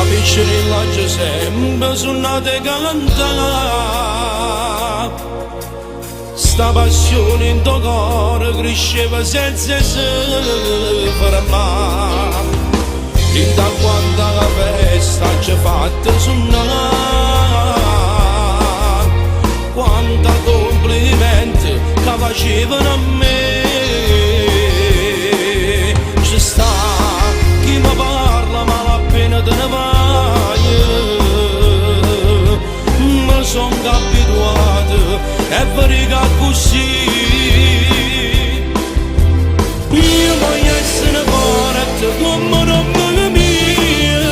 Piccirilla c'è sempre suonate cantare, sta passione in tuo cuore cresceva senza se fermare. In da quando la festa ci fatta suonare, quanta complimenti che facevano a me. Ci sta chi mi parla ma appena te ne vai, mi son abituato e verica così. Io voglio essere forte come non mia,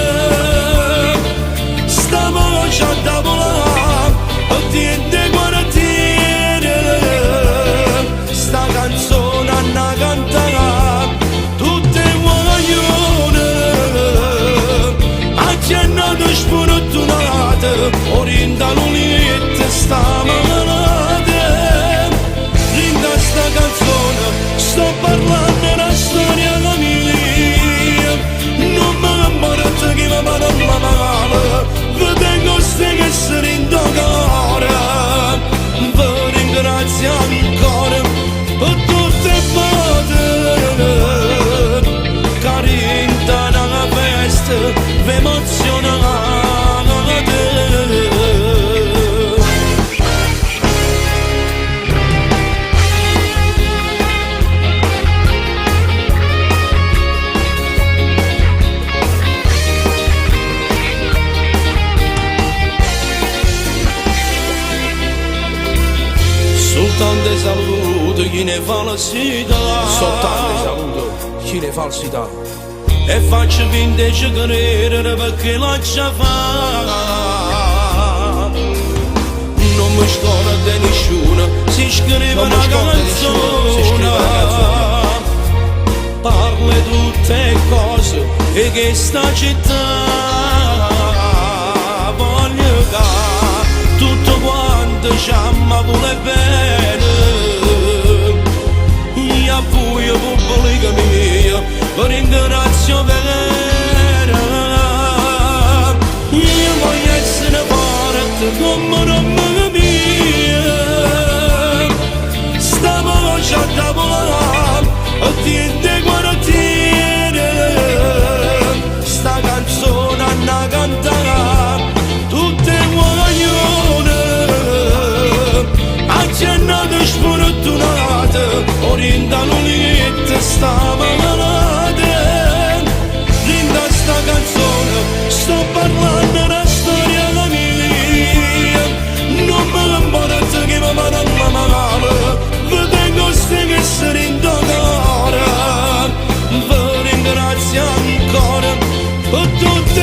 sta voce a tavolare e tiende quartiere, sta canzone a cantare tutte guaglione, accennate sfortunate, orienta l'unietta sta malate, rinda sta canzone, sto parlando una storia la mia, non mi morte che mi parla male, vedengo ste che essere in tuo cuore, vi ringrazio ancora per tutte le volte, carinta nella festa, vi emozionate. Soltanto saluto chi ne falsità, Soltanto saluto chi ne falsità, e faccio finta di credere perché la già fa. Non mi scordo di nessuno, si scrive una canzone, parla di tutte cose e che sta città voglio che tutto quanto c'amma vuole bene. Io poi pubblica mia, vi ringrazio vera. Io voglio essere forte come non mia, sta voce a tavolare e tiende quartiere, sta canzone a cantare tutte guaglione, accennate sfortunate, orienta l'unietta sta malate, rinda sta canzone, sto parlando una storia la mia, non mi morte che mi parla male, vedengo ste che essere in tuo cuore, vi ringrazio ancora per tutto.